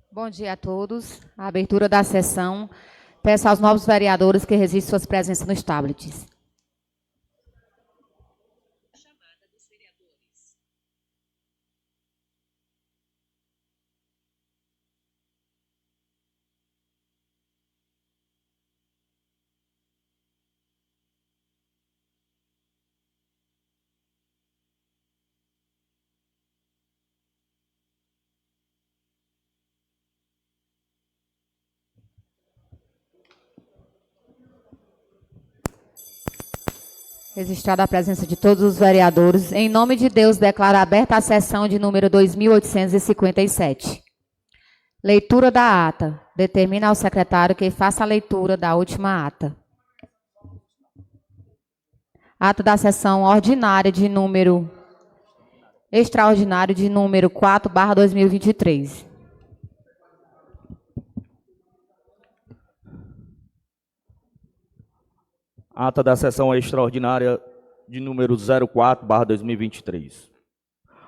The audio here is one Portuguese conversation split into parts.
Bom dia a todos. A abertura da sessão. Peço aos novos vereadores que registrem suas presenças nos tablets. Registrada a presença de todos os vereadores, em nome de Deus, declaro aberta a sessão de número 2857. Leitura da ata. Determina ao secretário que faça a leitura da última ata. Ata da sessão ordinária de número extraordinário de número 4/2023. Ata da sessão extraordinária de número 04/2023.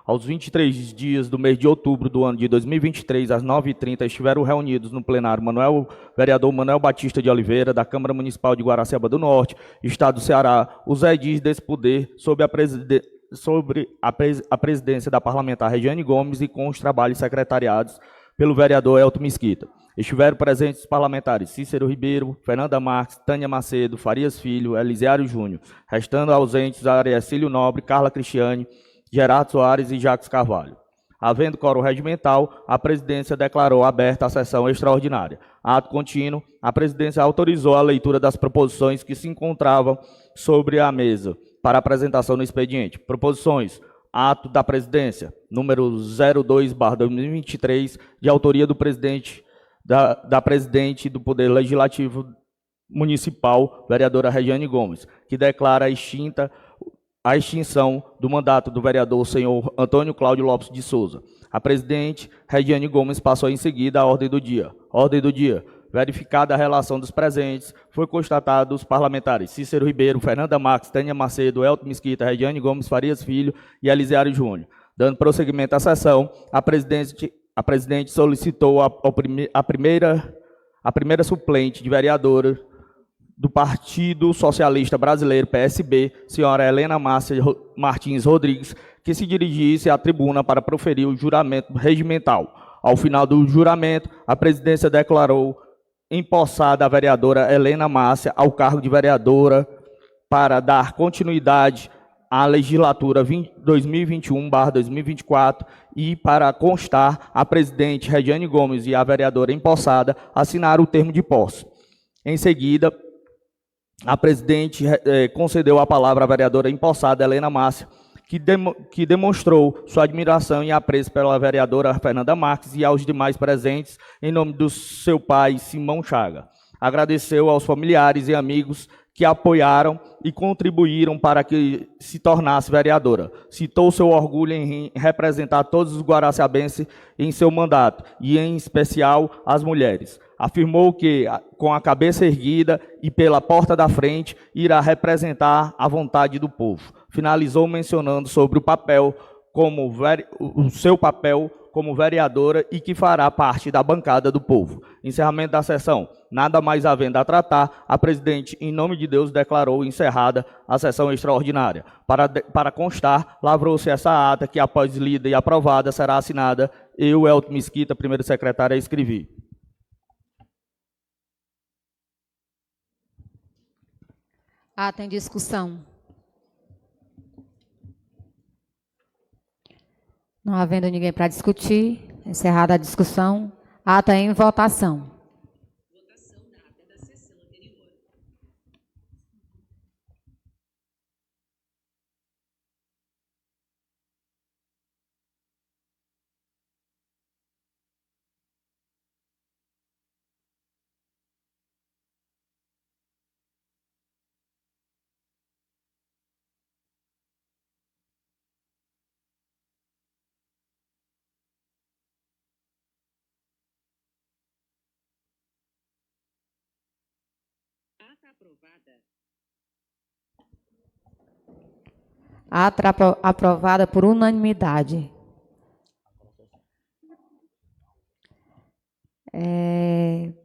Aos 23 dias do mês de outubro do ano de 2023, às 9h30, estiveram reunidos no plenário vereador Manuel Batista de Oliveira, da Câmara Municipal de Guaraciaba do Norte, Estado do Ceará, os edis desse poder, sob a presidência da parlamentar Regiane Gomes e com os trabalhos secretariados pelo vereador Elton Mesquita. Estiveram presentes os parlamentares Cícero Ribeiro, Fernanda Marques, Tânia Macedo, Farias Filho, Elisiário Júnior, restando ausentes Ariacílio Nobre, Carla Cristiane, Gerardo Soares e Jacques Carvalho. Havendo quórum regimental, a presidência declarou aberta a sessão extraordinária. Ato contínuo, a presidência autorizou a leitura das proposições que se encontravam sobre a mesa para apresentação no expediente. Proposições. Ato da presidência, número 02/2023, de autoria do presidente da presidente do Poder Legislativo Municipal, vereadora Regiane Gomes, que declara a extinção do mandato do vereador senhor Antônio Cláudio Lopes de Souza. A presidente Regiane Gomes passou em seguida a ordem do dia. Ordem do dia. Verificada a relação dos presentes, foi constatado os parlamentares Cícero Ribeiro, Fernanda Marques, Tânia Macedo, Elton Mesquita, Regiane Gomes Farias Filho e Elisiário Júnior. Dando prosseguimento à sessão, a presidente solicitou a primeira suplente de vereadora do Partido Socialista Brasileiro, PSB, senhora Helena Márcia Martins Rodrigues, que se dirigisse à tribuna para proferir o juramento regimental. Ao final do juramento, a presidência declarou empossada a vereadora Helena Márcia ao cargo de vereadora para dar continuidade à legislatura 2021/2024 e, para constar, a presidente Regiane Gomes e a vereadora empossada assinaram o termo de posse. Em seguida, a presidente concedeu a palavra à vereadora empossada Helena Márcia, que demonstrou sua admiração e apreço pela vereadora Fernanda Marques e aos demais presentes, em nome do seu pai, Simão Chaga. Agradeceu aos familiares e amigos que apoiaram e contribuíram para que se tornasse vereadora. Citou seu orgulho em representar todos os guaraciabenses em seu mandato, e em especial as mulheres. Afirmou que, com a cabeça erguida e pela porta da frente, irá representar a vontade do povo. Finalizou mencionando sobre o seu papel como vereadora e que fará parte da bancada do povo. Encerramento da sessão. Nada mais havendo a tratar, a presidente, em nome de Deus, declarou encerrada a sessão extraordinária. Para constar, lavrou-se essa ata que, após lida e aprovada, será assinada. Eu, Elton Mesquita, primeiro secretário, escrevi. Ata em discussão. Não havendo ninguém para discutir, encerrada a discussão, ata em votação. Ata aprovada por unanimidade.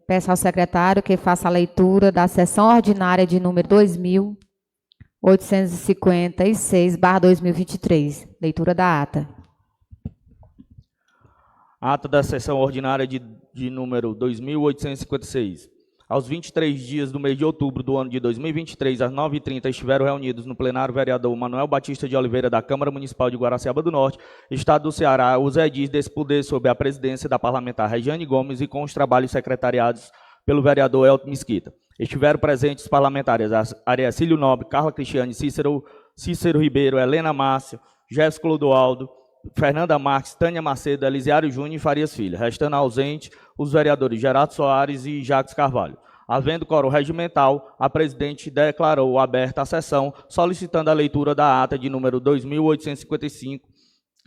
Peço ao secretário que faça a leitura da sessão ordinária de número 2856/2023. Leitura da ata. Ata da sessão ordinária de número 2856. Aos 23 dias do mês de outubro do ano de 2023, às 9h30, estiveram reunidos no plenário o vereador Manuel Batista de Oliveira, da Câmara Municipal de Guaraciaba do Norte, Estado do Ceará, os edis desse poder sob a presidência da parlamentar Regiane Gomes e com os trabalhos secretariados pelo vereador Elton Mesquita. Estiveram presentes os parlamentares Ariacílio Nobre, Carla Cristiane, Cícero Ribeiro, Helena Márcia, Jefferson Clodoaldo, Fernanda Marques, Tânia Macedo, Elisiário Júnior e Farias Filho, restando ausente os vereadores Gerardo Soares e Jacques Carvalho. Havendo quórum regimental, a presidente declarou aberta a sessão, solicitando a leitura da ata de número 2855,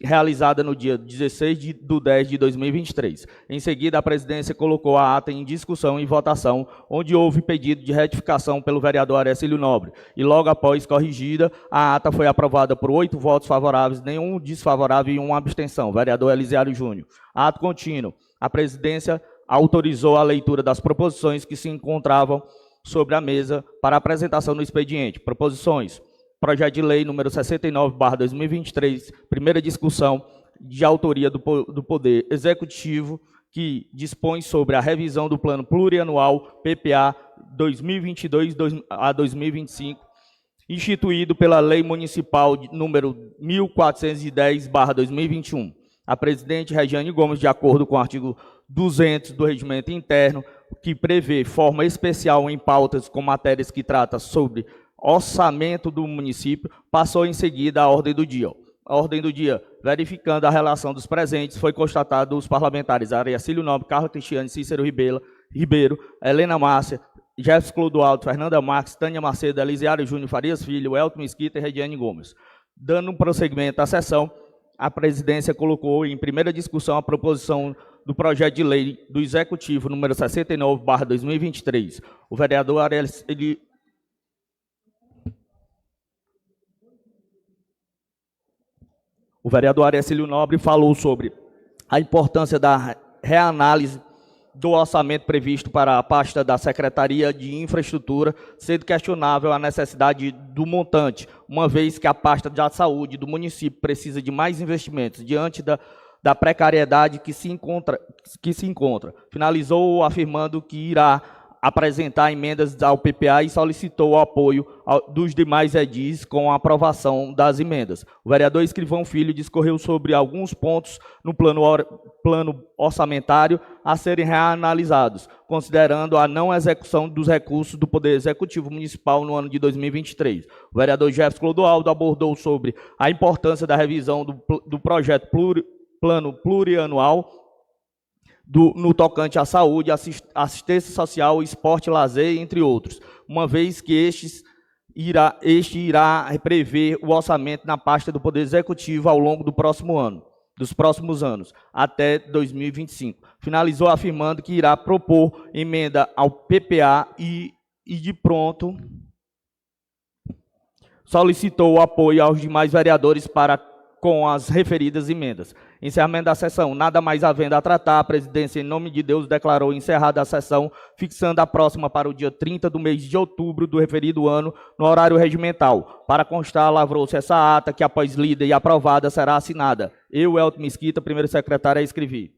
realizada no dia 16/10/2023. Em seguida, a presidência colocou a ata em discussão e votação, onde houve pedido de retificação pelo vereador Ariacílio Nobre, e logo após corrigida, a ata foi aprovada por 8 votos favoráveis, nenhum desfavorável e uma abstenção. Vereador Elisiário Júnior. Ato contínuo. A presidência autorizou a leitura das proposições que se encontravam sobre a mesa para apresentação no expediente. Proposições. Projeto de lei número 69/2023, primeira discussão, de autoria do Poder Executivo, que dispõe sobre a revisão do Plano Plurianual PPA 2022 a 2025, instituído pela Lei Municipal número 1410/2021. A presidente Regiane Gomes, de acordo com o artigo 200 do Regimento Interno, que prevê forma especial em pautas com matérias que tratam sobre orçamento do município, passou em seguida à ordem do dia. A ordem do dia, verificando a relação dos presentes, foi constatado os parlamentares Ariacílio Nobre, Carla Cristiane, Cícero Ribeiro, Helena Márcia, Jefferson Clodoaldo, Fernanda Marques, Tânia Macedo, Elisiário Júnior, Farias Filho, Elton Mesquita e Regiane Gomes. Dando um prosseguimento à sessão, a presidência colocou em primeira discussão a proposição do projeto de lei do Executivo número 69/2023. O vereador Ariacílio Nobre falou sobre a importância da reanálise do orçamento previsto para a pasta da Secretaria de Infraestrutura, sendo questionável a necessidade do montante, uma vez que a pasta da saúde do município precisa de mais investimentos diante da precariedade que se encontra. Finalizou afirmando que irá apresentar emendas ao PPA e solicitou o apoio dos demais edis com a aprovação das emendas. O vereador Escrivão Filho discorreu sobre alguns pontos no plano orçamentário a serem reanalisados, considerando a não execução dos recursos do Poder Executivo Municipal no ano de 2023. O vereador Jefferson Clodoaldo abordou sobre a importância da revisão do projeto Plano Plurianual no tocante à saúde, assistência social, esporte, lazer, entre outros, uma vez que este irá prever o orçamento na pasta do Poder Executivo ao longo dos próximos anos, até 2025. Finalizou afirmando que irá propor emenda ao PPA e de pronto solicitou o apoio aos demais vereadores com as referidas emendas. Encerramento da sessão. Nada mais havendo a tratar, a presidência, em nome de Deus, declarou encerrada a sessão, fixando a próxima para o dia 30 do mês de outubro do referido ano, no horário regimental. Para constar, lavrou-se essa ata, que após lida e aprovada, será assinada. Eu, Elton Mesquita, primeiro secretário, escrevi.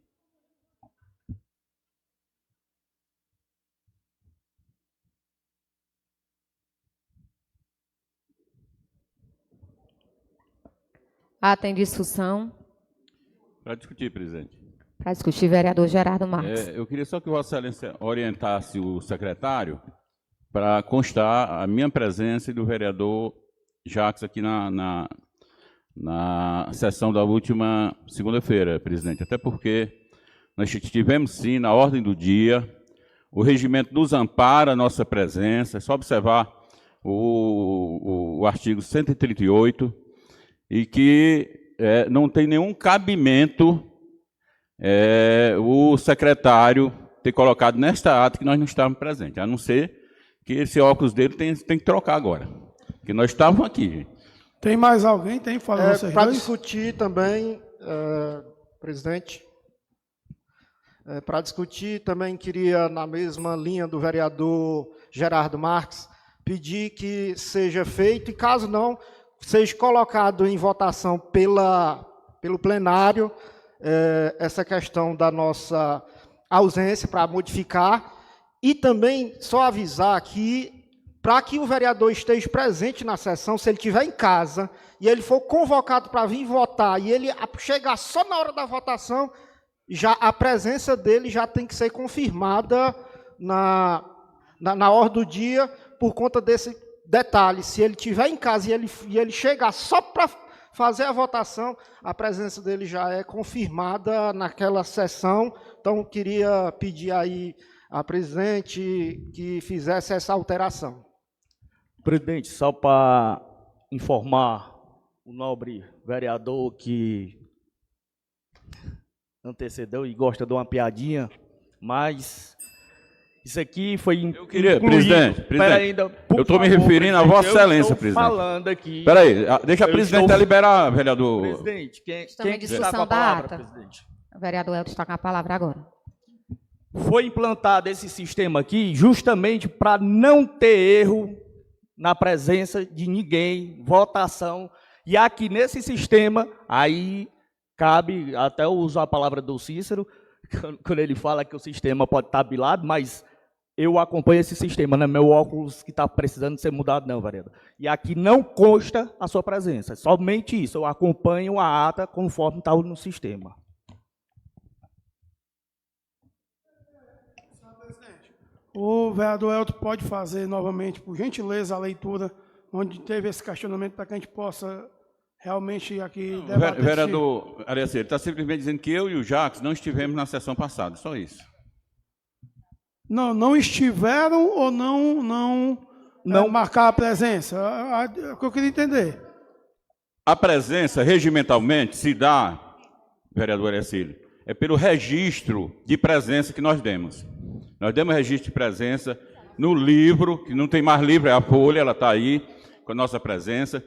Ata em discussão. Para discutir, presidente. Para discutir, vereador Gerardo Marques. Eu queria só que Vossa Excelência orientasse o secretário para constar a minha presença e do vereador Jacques aqui na sessão da última segunda-feira, presidente. Até porque nós tivemos, sim, na ordem do dia, o regimento nos ampara a nossa presença. É só observar o artigo 138, e que não tem nenhum cabimento o secretário ter colocado nesta ata que nós não estávamos presentes, a não ser que esse óculos dele tem que trocar agora. Porque nós estávamos aqui, gente. Tem mais alguém? Tem? Fala vocês Para dois. discutir também, presidente, para discutir também queria, na mesma linha do vereador Gerardo Marques, pedir que seja feito, e caso não, seja colocado em votação pelo plenário essa questão da nossa ausência para modificar, e também só avisar aqui, para que o vereador esteja presente na sessão, se ele estiver em casa e ele for convocado para vir votar e ele chegar só na hora da votação, já a presença dele já tem que ser confirmada na ordem do dia, por conta desse detalhe. Se ele estiver em casa e ele chegar só para fazer a votação, a presença dele já é confirmada naquela sessão. Então, queria pedir aí a presidente que fizesse essa alteração. Presidente, só para informar o nobre vereador que antecedeu e gosta de uma piadinha, mas isso aqui foi Eu queria, incluído. presidente, Ainda, eu estou me referindo a Vossa Excelência, presidente. Falando aqui. Espera aí, deixa a presidente liberar, vereador. Presidente, Estamos em está discussão com a da palavra, ata. presidente? O vereador Elton está com a palavra agora. Foi implantado esse sistema aqui justamente para não ter erro na presença de ninguém, votação. E aqui nesse sistema, aí cabe, até eu uso a palavra do Cícero, quando ele fala que o sistema pode estar bilado, mas eu acompanho esse sistema, não é meu óculos que está precisando ser mudado não, vereador. E aqui não consta a sua presença, somente isso, eu acompanho a ata conforme está no sistema. O vereador Elton pode fazer novamente, por gentileza, a leitura onde teve esse questionamento, para que a gente possa realmente aqui debater. Vereador Arias, ele está simplesmente dizendo que eu e o Jacques não estivemos na sessão passada, só isso. Não estiveram ou não marcar a presença? É o que eu queria entender. A presença, regimentalmente, se dá, vereador Ercílio, é pelo registro de presença que nós demos. Nós demos registro de presença no livro, que não tem mais livro, é a folha, ela está aí, com a nossa presença.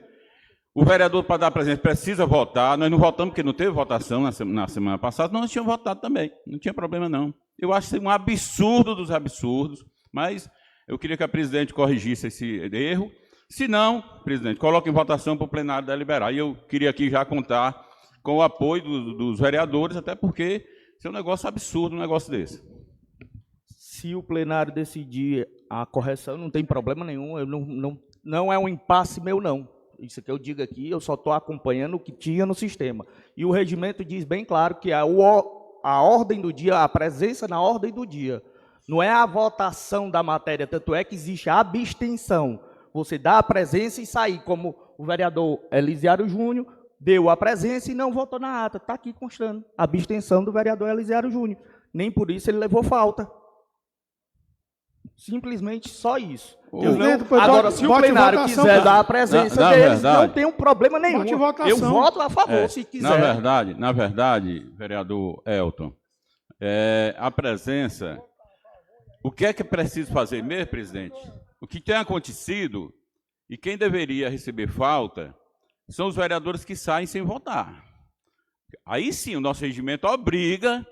O vereador, para dar presença, precisa votar. Nós não votamos porque não teve votação na semana passada, nós tínhamos votado também, não tinha problema não. Eu acho isso um absurdo dos absurdos, mas eu queria que a presidente corrigisse esse erro. Se não, presidente, coloque em votação para o plenário deliberar. E eu queria aqui já contar com o apoio dos vereadores, até porque isso é um negócio absurdo, um negócio desse. Se o plenário decidir a correção, não tem problema nenhum, não é um impasse meu, não. Isso que eu digo aqui, eu só estou acompanhando o que tinha no sistema. E o regimento diz bem claro que a ordem do dia, a presença na ordem do dia, não é a votação da matéria, tanto é que existe a abstenção. Você dá a presença e sair, como o vereador Elisiário Júnior deu a presença e não votou na ata. Está aqui constando a abstenção do vereador Elisiário Júnior. Nem por isso ele levou falta. Simplesmente só isso. Agora, se o plenário quiser dar a presença deles, não tem um problema nenhum. Eu voto a favor, se quiser. Na verdade, vereador Elton, a presença, o que é preciso fazer mesmo, presidente? O que tem acontecido, e quem deveria receber falta, são os vereadores que saem sem votar. Aí sim, o nosso regimento obriga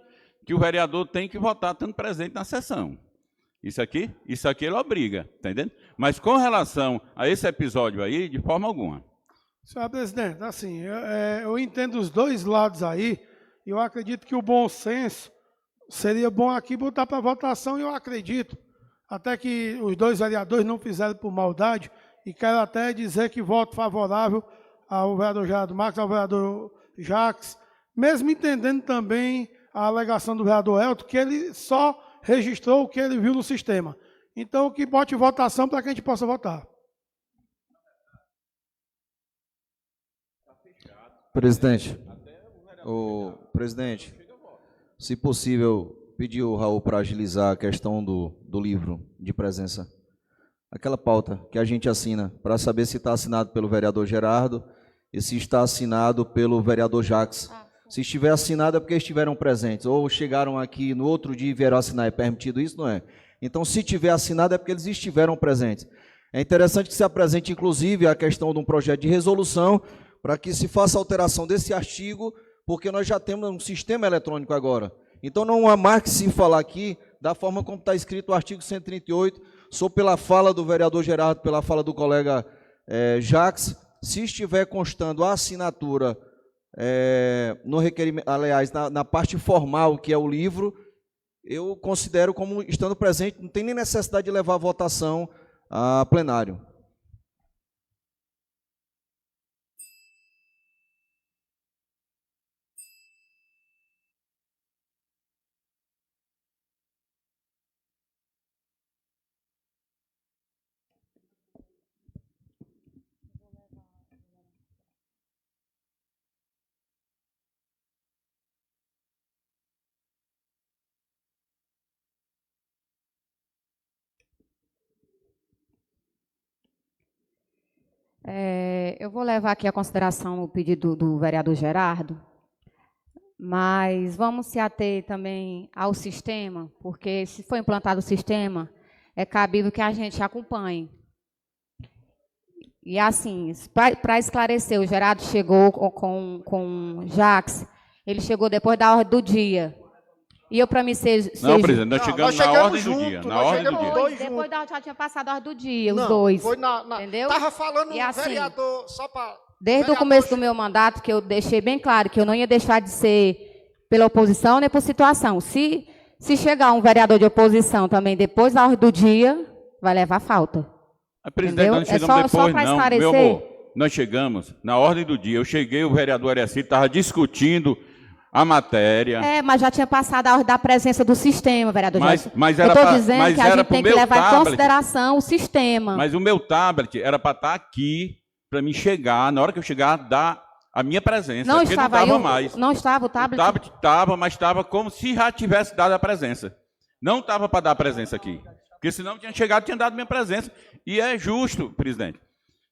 que o vereador tem que votar estando presente na sessão. Isso aqui ele obriga, tá entendendo? Mas com relação a esse episódio aí, de forma alguma. Senhor presidente, assim, eu entendo os dois lados aí, e eu acredito que o bom senso seria bom aqui botar para votação, e eu acredito, até que os dois vereadores não fizeram por maldade, e quero até dizer que voto favorável ao vereador Gerardo Marques, ao vereador Jacques, mesmo entendendo também a alegação do vereador Elton, que ele só registrou o que ele viu no sistema. Então, que bote votação para que a gente possa votar. Presidente, se possível, pedir o Raul para agilizar a questão do livro de presença. Aquela pauta que a gente assina, para saber se está assinado pelo vereador Gerardo e se está assinado pelo vereador Jacques. Se estiver assinado é porque estiveram presentes, ou chegaram aqui no outro dia e vieram assinar. É permitido isso, não é? Então, se tiver assinado, é porque eles estiveram presentes. É interessante que se apresente, inclusive, a questão de um projeto de resolução para que se faça alteração desse artigo, porque nós já temos um sistema eletrônico agora. Então, não há mais que se falar aqui da forma como está escrito o artigo 138, sou pela fala do vereador Gerardo, pela fala do colega Jacques, se estiver constando a assinatura no requerimento, aliás, na parte formal, que é o livro, eu considero como estando presente, não tem nem necessidade de levar a votação a plenário. Eu vou levar aqui a consideração o pedido do vereador Gerardo, mas vamos se ater também ao sistema, porque se for implantado o sistema, é cabível que a gente acompanhe. E assim, para esclarecer, o Gerardo chegou com Jacques, ele chegou depois da ordem do dia. E eu, para mim, Não, presidente, nós chegamos na ordem do dia. Na ordem do dia. Depois já tinha passado a ordem do dia, os dois. Foi entendeu? Estava falando E assim, vereador, só para... Desde o começo do meu mandato, que eu deixei bem claro que eu não ia deixar de ser pela oposição nem por situação. Se chegar um vereador de oposição também depois da ordem do dia, vai levar falta. Presidente, nós não chegamos só depois, para não. esclarecer. Meu amor, nós chegamos na ordem do dia. Eu cheguei, o vereador Areci estava discutindo a matéria. Mas já tinha passado a ordem da presença do sistema, vereador Gerson. Mas eu era estou dizendo que a gente tem que levar em tablet, consideração o sistema. Mas o meu tablet era para estar aqui, para mim chegar, na hora que eu chegar, dar a minha presença. Não estava não aí, mais. Não estava o tablet? O tablet estava, mas estava como se já tivesse dado a presença. Não estava para dar a presença aqui. Porque senão tinha chegado, tinha dado minha presença. E é justo, presidente,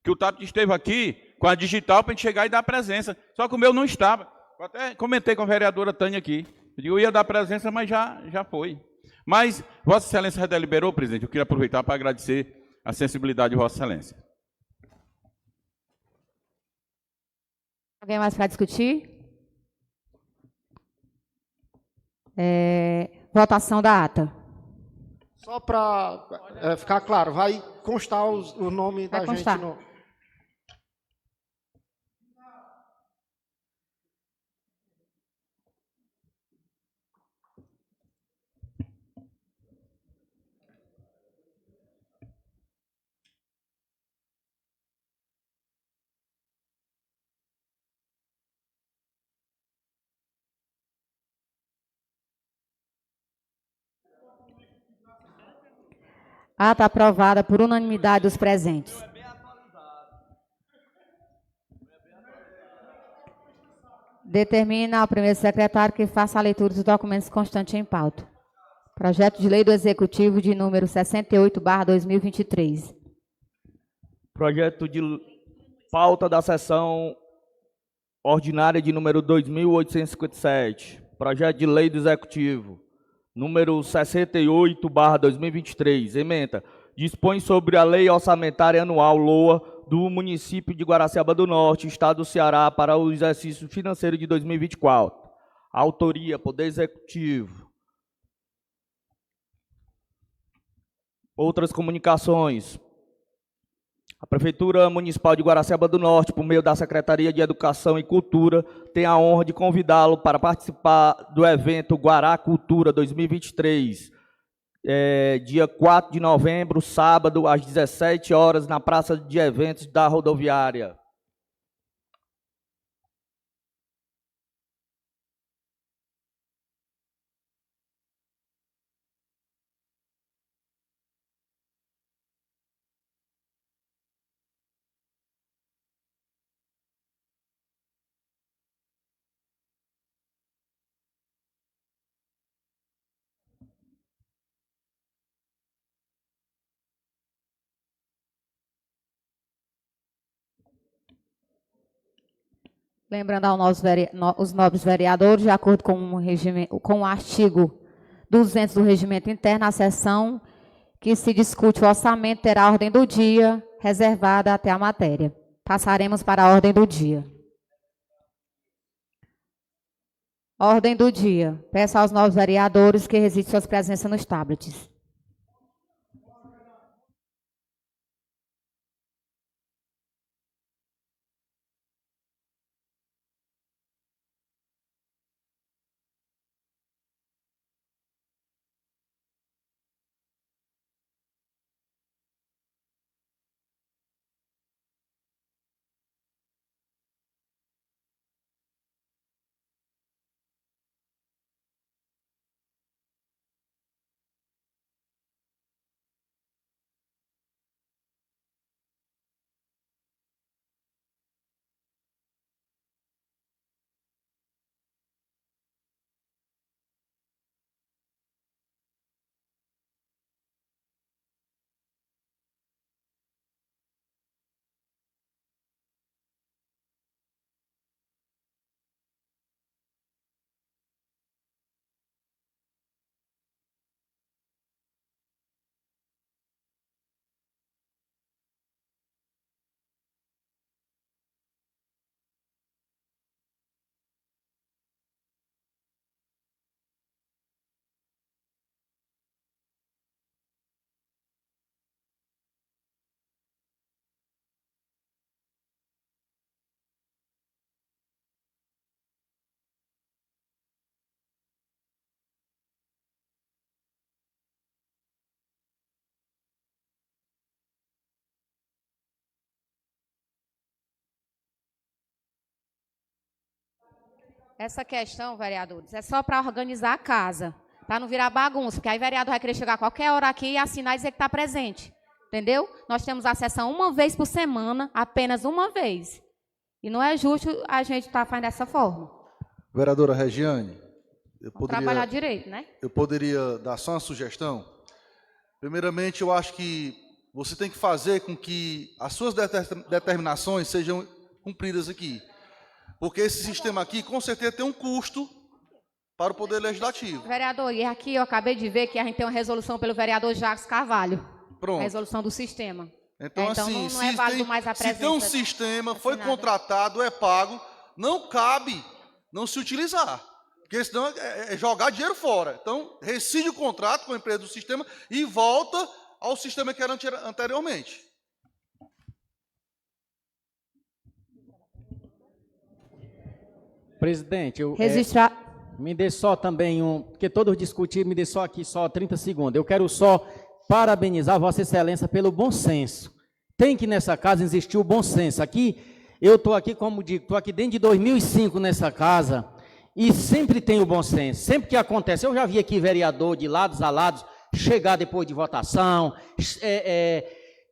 que o tablet esteve aqui com a digital para a gente chegar e dar a presença. Só que o meu não estava. Eu até comentei com a vereadora Tânia aqui. Eu ia dar presença, mas já foi. Mas Vossa Excelência já deliberou, presidente. Eu queria aproveitar para agradecer a sensibilidade de Vossa Excelência. Alguém mais para discutir? Votação da ata. Só para ficar claro, vai constar o nome da gente no... Ata aprovada por unanimidade dos presentes. Determina ao primeiro secretário que faça a leitura dos documentos constantes em pauta. Projeto de lei do Executivo de número 68/2023. Projeto de pauta da sessão ordinária de número 2.857. Projeto de lei do Executivo número 68/2023, ementa, dispõe sobre a Lei Orçamentária Anual LOA do município de Guaraciaba do Norte, Estado do Ceará, para o exercício financeiro de 2024. Autoria, Poder Executivo. Outras comunicações. A Prefeitura Municipal de Guaraciaba do Norte, por meio da Secretaria de Educação e Cultura, tem a honra de convidá-lo para participar do evento Guará Cultura 2023, dia 4 de novembro, sábado, às 17 horas, na Praça de Eventos da Rodoviária. Lembrando aos os nobres vereadores, de acordo com o artigo 200 do Regimento Interno, a sessão que se discute o orçamento terá ordem do dia reservada até a matéria. Passaremos para a ordem do dia. Ordem do dia. Peço aos novos vereadores que registrem suas presenças nos tablets. Essa questão, vereadores, é só para organizar a casa, para não virar bagunça, porque aí o vereador vai querer chegar a qualquer hora aqui e assinar e dizer que está presente. Entendeu? Nós temos a sessão uma vez por semana, apenas uma vez. E não é justo a gente estar fazendo dessa forma. Vereadora Regiane, Vamos trabalhar direito, né? eu poderia dar só uma sugestão? Primeiramente, eu acho que você tem que fazer com que as suas determinações sejam cumpridas aqui. Porque esse sistema aqui, com certeza, tem um custo para o Poder Legislativo. Vereador, e aqui eu acabei de ver que a gente tem uma resolução pelo vereador Jacques Carvalho. Pronto. A resolução do sistema. Então, assim, não é válido mais a se presença. tem um sistema, foi assinada. contratado, é pago, não cabe não se utilizar. Porque senão é jogar dinheiro fora. Então, rescinde o contrato com a empresa do sistema e volta ao sistema que era anteriormente. Presidente, Registrar. me dê só também porque todos discutiram, me dê só aqui só 30 segundos. Eu quero só parabenizar Vossa Excelência pelo bom senso. Tem que nessa casa existir o bom senso. Aqui, eu estou aqui, como digo, estou aqui desde 2005 nessa casa e sempre tem o bom senso. Sempre que acontece, eu já vi aqui vereador de lados a lados chegar depois de votação,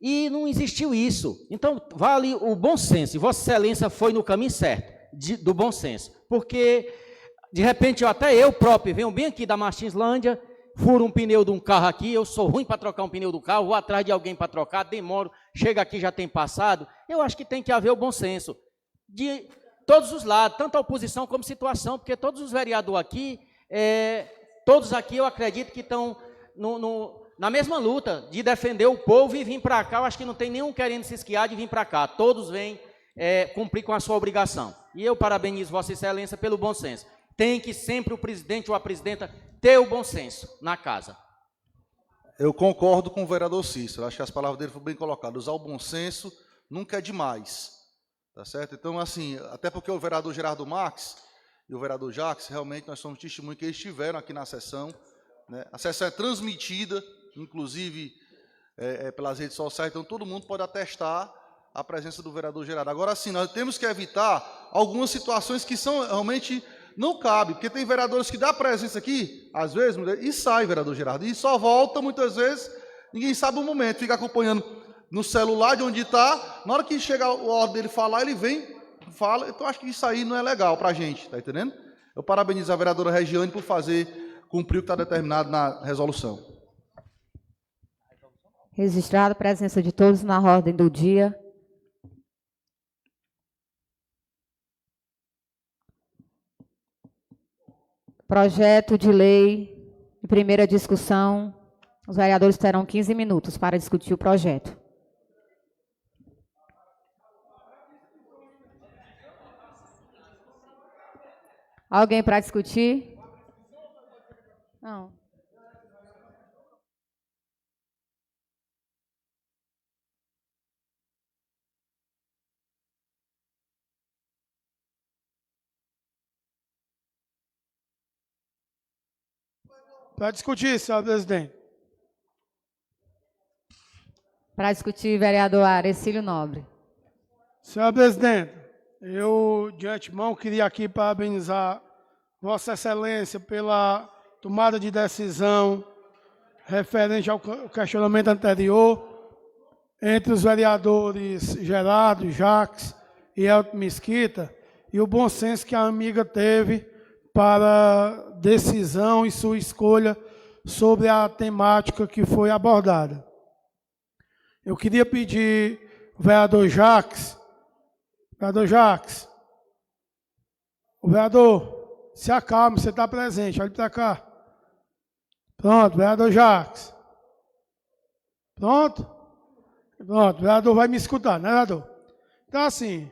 e não existiu isso. Então, vale o bom senso. E Vossa Excelência foi no caminho certo do bom senso. Porque, de repente, até eu próprio venho bem aqui da Martinslândia, furo um pneu de um carro aqui, eu sou ruim para trocar um pneu do carro, vou atrás de alguém para trocar, demoro, chega aqui, já tem passado. Eu acho que tem que haver o bom senso de todos os lados, tanto a oposição como a situação, porque todos os vereadores aqui, todos aqui eu acredito que estão na mesma luta de defender o povo e vir para cá. Eu acho que não tem nenhum querendo se esquiar de vir para cá, todos vêm cumprir com a sua obrigação. E eu parabenizo Vossa Excelência pelo bom senso. Tem que sempre o presidente ou a presidenta ter o bom senso na casa. Eu concordo com o vereador Cícero, acho que as palavras dele foram bem colocadas. Usar o bom senso nunca é demais, tá certo? Então, assim, até porque o vereador Gerardo Marques e o vereador Jacques, realmente nós somos testemunhas que eles estiveram aqui na sessão, né? A sessão é transmitida, inclusive pelas redes sociais, então todo mundo pode atestar a presença do vereador Gerardo. Agora, sim, nós temos que evitar algumas situações que são realmente não cabe, porque tem vereadores que dão presença aqui, às vezes, e sai, vereador Gerardo, e só volta, muitas vezes, ninguém sabe o momento, fica acompanhando no celular de onde está, na hora que chega a hora dele falar, ele vem, fala. Então, acho que isso aí não é legal para a gente, tá entendendo? Eu parabenizo a vereadora Regiane por cumprir o que está determinado na resolução. Registrado a presença de todos na ordem do dia. Projeto de lei, em primeira discussão, Os vereadores terão 15 minutos para discutir o projeto. Alguém para discutir? Não. Para discutir, senhor presidente. Para discutir, vereador Arecílio Nobre. Senhor presidente, eu de antemão queria aqui parabenizar Vossa Excelência pela tomada de decisão referente ao questionamento anterior entre os vereadores Gerardo, Jacques e Elton Mesquita e o bom senso que a amiga teve para decisão e sua escolha sobre a temática que foi abordada. Eu queria pedir ao vereador Jacques, o vereador, se acalme, você está presente, olhe para cá. Pronto, vereador Jacques. Pronto? Pronto, o vereador vai me escutar, né, vereador? Então, assim,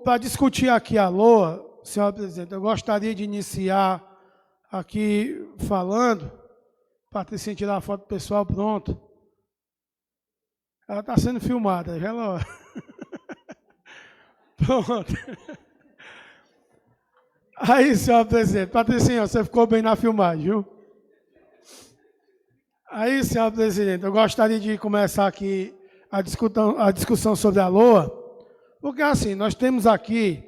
para discutir aqui a LOA, senhor presidente, eu gostaria de iniciar aqui falando, Patrícia tirar a foto pessoal, pronto. Ela está sendo filmada, já ela... Pronto. Aí, senhor presidente, Patrícia, você ficou bem na filmagem, viu? Aí, senhor presidente, eu gostaria de começar aqui a discussão sobre a LOA, porque assim, nós temos aqui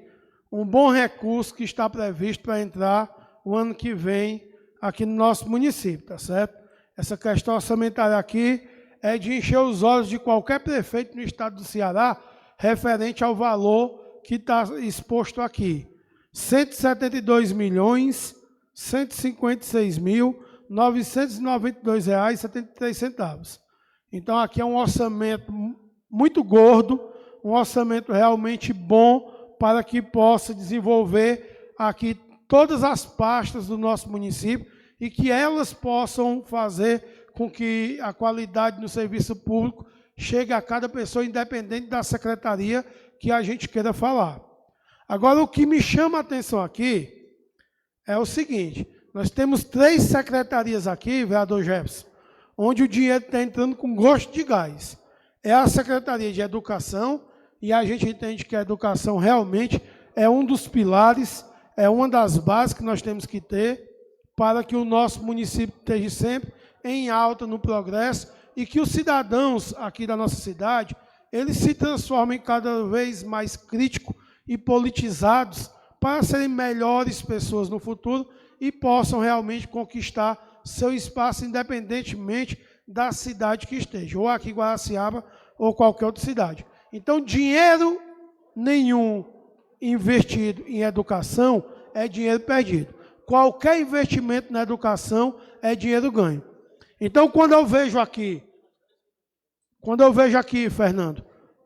um bom recurso que está previsto para entrar o ano que vem aqui no nosso município, tá certo? Essa questão orçamentária aqui é de encher os olhos de qualquer prefeito no estado do Ceará referente ao valor que está exposto aqui. R$ 172.156.992,73. Então, aqui é um orçamento muito gordo, um orçamento realmente bom para que possa desenvolver aqui todas as pastas do nosso município e que elas possam fazer com que a qualidade no serviço público chegue a cada pessoa, independente da secretaria que a gente queira falar. Agora, o que me chama a atenção aqui é o seguinte, nós temos 3 secretarias aqui, vereador Jefferson, onde o dinheiro está entrando com gosto de gás. É a Secretaria de Educação, e a gente entende que a educação realmente é um dos pilares, é uma das bases que nós temos que ter para que o nosso município esteja sempre em alta no progresso e que os cidadãos aqui da nossa cidade, eles se transformem cada vez mais críticos e politizados para serem melhores pessoas no futuro e possam realmente conquistar seu espaço independentemente da cidade que esteja, ou aqui em Guaraciaba ou qualquer outra cidade. Então, dinheiro nenhum investido em educação é dinheiro perdido. Qualquer investimento na educação é dinheiro ganho. Então, quando eu vejo aqui, Fernando,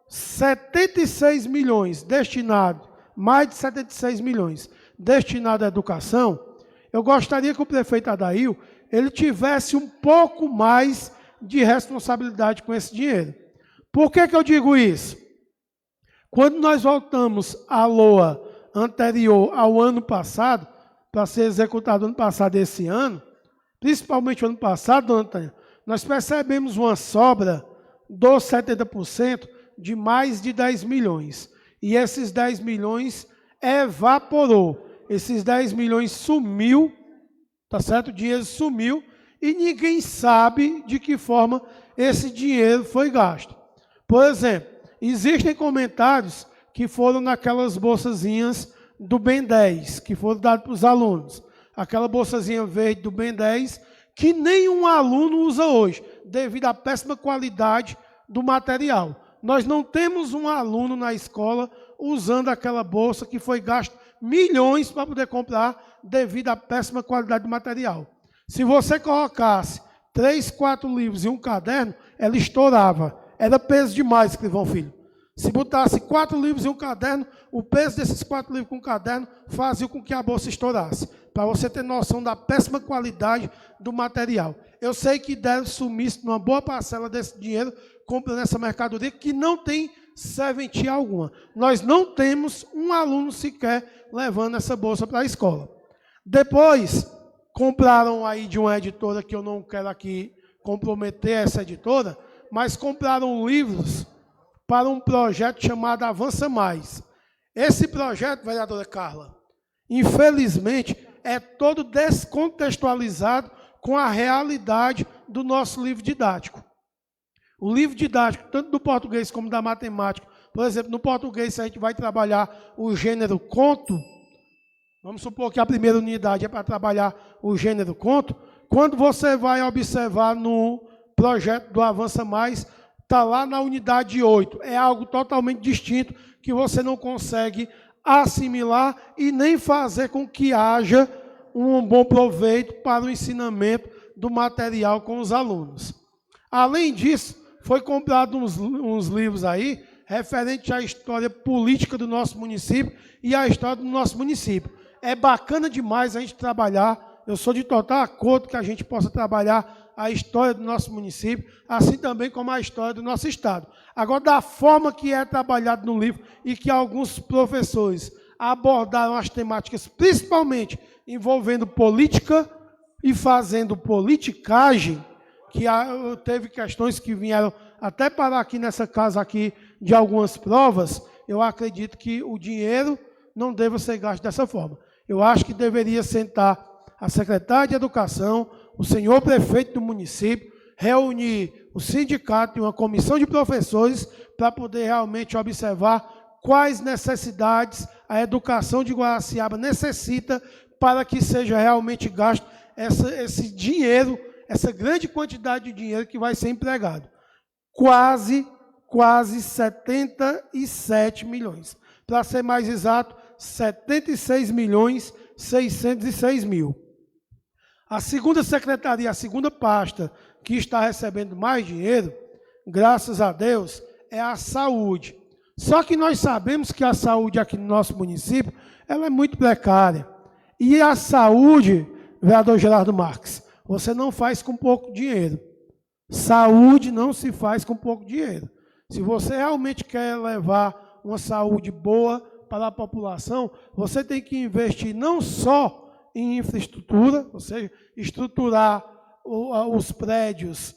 76 milhões destinados, mais de 76 milhões destinados à educação, eu gostaria que o prefeito Adail, ele tivesse um pouco mais de responsabilidade com esse dinheiro. Por que eu digo isso? Quando nós voltamos à LOA anterior ao ano passado, para ser executado ano passado e esse ano, principalmente o ano passado, dona Tânia, nós percebemos uma sobra dos 70% de mais de 10 milhões. E esses 10 milhões evaporou. Esses 10 milhões sumiu, tá certo? O dinheiro sumiu e ninguém sabe de que forma esse dinheiro foi gasto. Por exemplo, existem comentários que foram naquelas bolsazinhas do BEM 10, que foram dados para os alunos. Aquela bolsazinha verde do BEM 10, que nenhum aluno usa hoje, devido à péssima qualidade do material. Nós não temos um aluno na escola usando aquela bolsa que foi gasto milhões para poder comprar devido à péssima qualidade do material. Se você colocasse 3, 4 livros e um caderno, ela estourava. Era peso demais, Escrivão Filho. Se botasse 4 livros e um caderno, o peso desses 4 livros com um caderno fazia com que a bolsa estourasse. para você ter noção da péssima qualidade do material. Eu sei que deram sumiço numa boa parcela desse dinheiro comprando essa mercadoria que não tem serventia alguma. Nós não temos um aluno sequer levando essa bolsa para a escola. Depois, compraram aí de uma editora, que eu não quero aqui comprometer essa editora, mas compraram livros para um projeto chamado Avança Mais. Esse projeto, vereadora Carla, infelizmente, é todo descontextualizado com a realidade do nosso livro didático. O livro didático, tanto do português como da matemática, por exemplo, no português, se a gente vai trabalhar o gênero conto, vamos supor que a primeira unidade é para trabalhar o gênero conto, quando você vai observar no projeto do Avança Mais, está lá na unidade 8. É algo totalmente distinto que você não consegue assimilar e nem fazer com que haja um bom proveito para o ensinamento do material com os alunos. Além disso, foi comprado uns livros aí referente à história política do nosso município e à história do nosso município. É bacana demais a gente trabalhar, eu sou de total acordo que a gente possa trabalhar a história do nosso município, assim também como a história do nosso estado. Agora, da forma que é trabalhado no livro e que alguns professores abordaram as temáticas, principalmente envolvendo política e fazendo politicagem, que teve questões que vieram até parar aqui nessa casa aqui de algumas provas, eu acredito que o dinheiro não deva ser gasto dessa forma. Eu acho que deveria sentar a secretária de Educação, o senhor prefeito do município, reunir o sindicato e uma comissão de professores para poder realmente observar quais necessidades a educação de Guaraciaba necessita para que seja realmente gasto esse dinheiro, essa grande quantidade de dinheiro que vai ser empregado. Quase 77 milhões. Para ser mais exato, 76.606.000. A segunda secretaria, a segunda pasta que está recebendo mais dinheiro, graças a Deus, é a saúde. Só que nós sabemos que a saúde aqui no nosso município, ela é muito precária. E a saúde, vereador Gerardo Marques, você não faz com pouco dinheiro. Saúde não se faz com pouco dinheiro. Se você realmente quer levar uma saúde boa para a população, você tem que investir não só em infraestrutura, ou seja, estruturar os prédios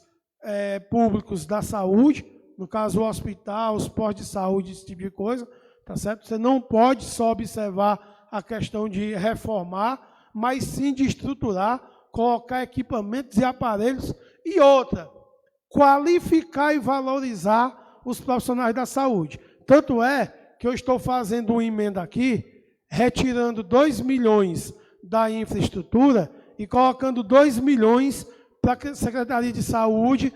públicos da saúde, no caso o hospital, os postos de saúde, esse tipo de coisa, tá certo? Você não pode só observar a questão de reformar, mas sim de estruturar, colocar equipamentos e aparelhos, e outra, qualificar e valorizar os profissionais da saúde. Tanto é que eu estou fazendo uma emenda aqui, retirando 2 milhões da infraestrutura e colocando 2 milhões para a Secretaria de Saúde,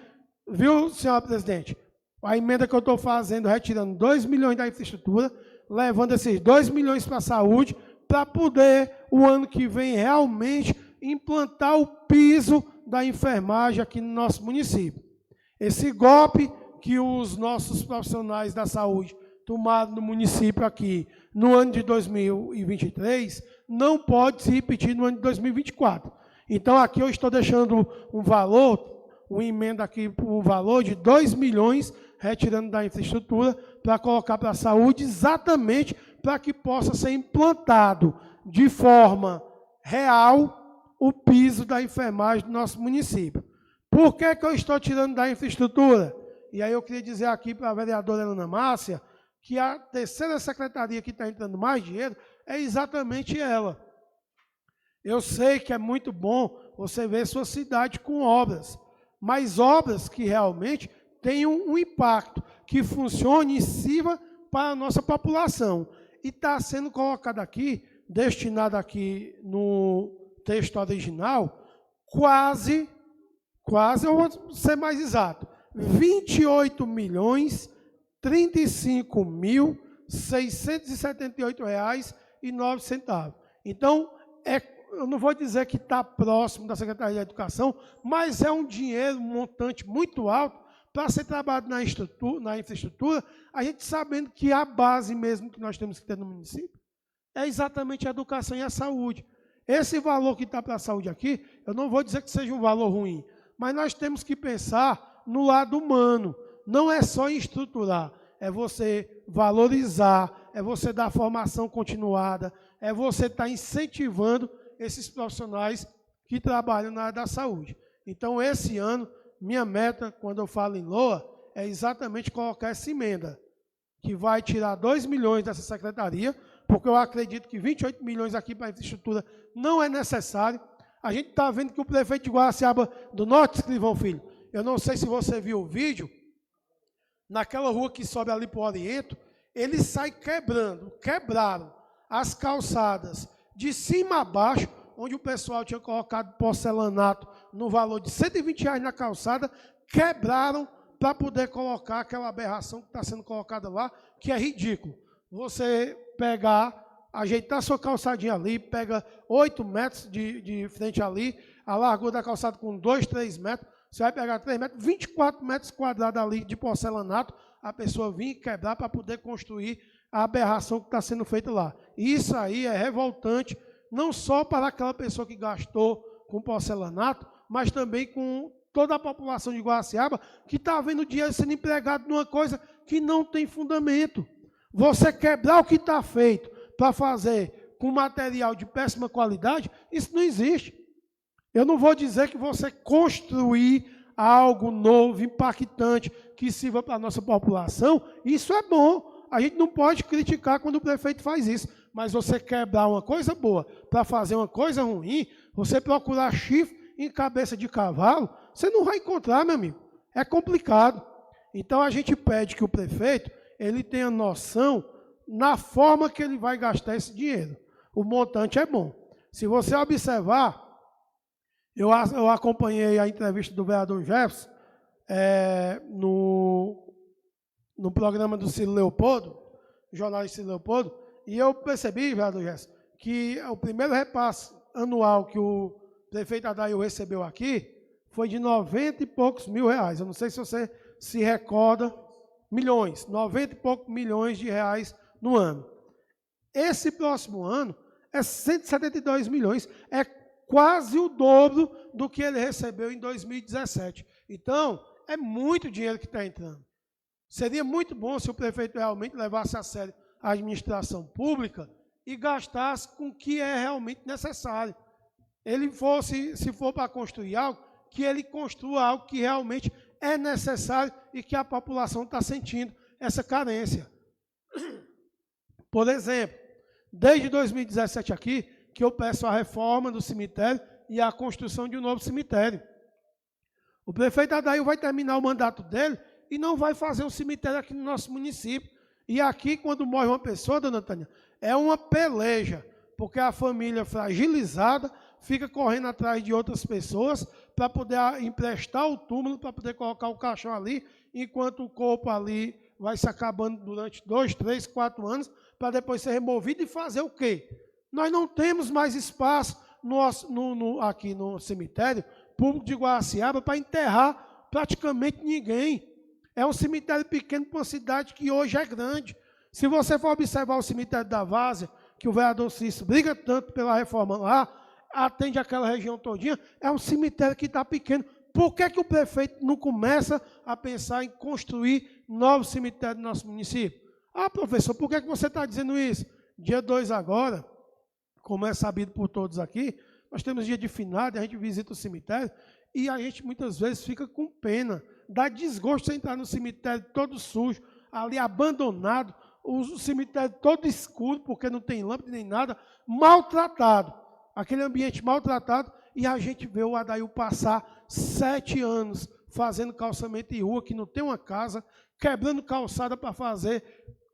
viu, senhora presidente? A emenda que eu estou fazendo, retirando 2 milhões da infraestrutura, levando esses 2 milhões para a saúde, para poder, o ano que vem, realmente implantar o piso da enfermagem aqui no nosso município. Esse golpe que os nossos profissionais da saúde tomaram no município aqui no ano de 2023, não pode se repetir no ano de 2024. Então, aqui eu estou deixando um valor, uma emenda aqui, um valor de 2 milhões, retirando da infraestrutura, para colocar para a saúde, exatamente para que possa ser implantado de forma real o piso da enfermagem do nosso município. Por que eu estou tirando da infraestrutura? E aí eu queria dizer aqui para a vereadora Helena Márcia, que a terceira secretaria que está entrando mais dinheiro é exatamente ela. Eu sei que é muito bom você ver sua cidade com obras, mas obras que realmente tenham um impacto, que funcione e sirva para a nossa população. E está sendo colocado aqui, destinado aqui no texto original, quase, eu vou ser mais exato, 28.035.678,09. Então, eu não vou dizer que está próximo da Secretaria de Educação, mas é um dinheiro, um montante muito alto para ser trabalhado na infraestrutura, a gente sabendo que a base mesmo que nós temos que ter no município é exatamente a educação e a saúde. Esse valor que está para a saúde aqui, eu não vou dizer que seja um valor ruim, mas nós temos que pensar no lado humano. Não é só em estruturar, é você valorizar, é você dar formação continuada, é você estar incentivando esses profissionais que trabalham na área da saúde. Então, esse ano, minha meta, quando eu falo em LOA, é exatamente colocar essa emenda, que vai tirar 2 milhões dessa secretaria, porque eu acredito que 28 milhões aqui para a infraestrutura não é necessário. A gente está vendo que o prefeito de Guaraciaba do Norte, Escrivão Filho, eu não sei se você viu o vídeo, naquela rua que sobe ali para o Oriento, ele sai quebraram as calçadas de cima a baixo, onde o pessoal tinha colocado porcelanato no valor de R$120 na calçada, quebraram para poder colocar aquela aberração que está sendo colocada lá, que é ridículo. Você pegar, ajeitar sua calçadinha ali, pega 8 metros de frente ali, a largura da calçada com 2, 3 metros, você vai pegar 3 metros, 24 metros quadrados ali de porcelanato, a pessoa vir e quebrar para poder construir a aberração que está sendo feita lá. Isso aí é revoltante, não só para aquela pessoa que gastou com porcelanato, mas também com toda a população de Guaraciaba, que está vendo o dinheiro sendo empregado numa coisa que não tem fundamento. Você quebrar o que está feito para fazer com material de péssima qualidade, isso não existe. Eu não vou dizer que você construir algo novo, impactante, que sirva para a nossa população, isso é bom. A gente não pode criticar quando o prefeito faz isso, mas você quebrar uma coisa boa para fazer uma coisa ruim, você procurar chifre em cabeça de cavalo, você não vai encontrar, meu amigo. É complicado. Então a gente pede que o prefeito ele tenha noção na forma que ele vai gastar esse dinheiro. O montante é bom. Se você observar, eu acompanhei a entrevista do vereador Jefferson no programa do Ciro Leopoldo, jornalista Ciro Leopoldo, e eu percebi, vereador Jefferson, que o primeiro repasse anual que o prefeito Adail recebeu aqui foi de 90 e poucos mil reais. Eu não sei se você se recorda, milhões, 90 e poucos milhões de reais no ano. Esse próximo ano é 172 milhões, é quase o dobro do que ele recebeu em 2017. Então, é muito dinheiro que está entrando. Seria muito bom se o prefeito realmente levasse a sério a administração pública e gastasse com o que é realmente necessário. Ele fosse, se for para construir algo, que ele construa algo que realmente é necessário e que a população está sentindo essa carência. Por exemplo, desde 2017 aqui, que eu peço a reforma do cemitério e a construção de um novo cemitério. O prefeito Adail vai terminar o mandato dele e não vai fazer um cemitério aqui no nosso município. E aqui, quando morre uma pessoa, dona Tânia, é uma peleja, porque a família fragilizada fica correndo atrás de outras pessoas para poder emprestar o túmulo, para poder colocar o caixão ali, enquanto o corpo ali vai se acabando durante 2, 3, 4 anos, para depois ser removido e fazer o quê? Nós não temos mais espaço aqui no cemitério público de Guaraciaba para enterrar praticamente ninguém. É um cemitério pequeno para uma cidade que hoje é grande. Se você for observar o cemitério da Várzea, que o vereador Cícero briga tanto pela reforma lá, atende aquela região todinha, é um cemitério que está pequeno. Por que o prefeito não começa a pensar em construir novos cemitérios no nosso município? Ah, professor, por que você está dizendo isso? Dia 2 agora, como é sabido por todos aqui, nós temos dia de finado, a gente visita o cemitério e a gente muitas vezes fica com pena. Dá desgosto você entrar no cemitério todo sujo, ali abandonado, o cemitério todo escuro, porque não tem lâmpada nem nada, maltratado. Aquele ambiente maltratado, e a gente vê o Adail passar 7 anos fazendo calçamento em rua, que não tem uma casa, quebrando calçada para fazer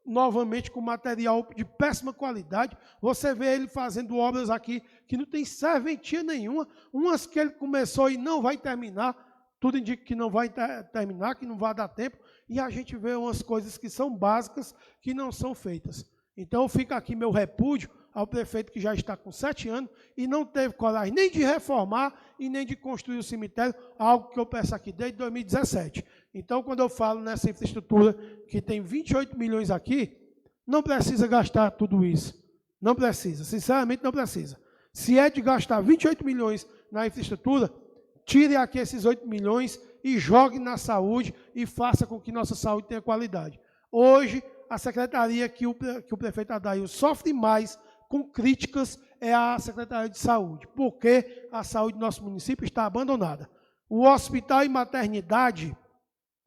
novamente com material de péssima qualidade. Você vê ele fazendo obras aqui que não tem serventia nenhuma, umas que ele começou e não vai terminar, tudo indica que não vai terminar, que não vai dar tempo, e a gente vê umas coisas que são básicas que não são feitas. Então fica aqui meu repúdio ao prefeito que já está com 7 anos e não teve coragem nem de reformar e nem de construir o cemitério, algo que eu peço aqui desde 2017. Então, quando eu falo nessa infraestrutura que tem 28 milhões aqui, não precisa gastar tudo isso. Não precisa, sinceramente não precisa. Se é de gastar 28 milhões na infraestrutura, tire aqui esses 8 milhões e jogue na saúde e faça com que nossa saúde tenha qualidade. Hoje, a secretaria que o prefeito Adailson sofre mais com críticas é a Secretaria de Saúde, porque a saúde do nosso município está abandonada. O hospital e maternidade,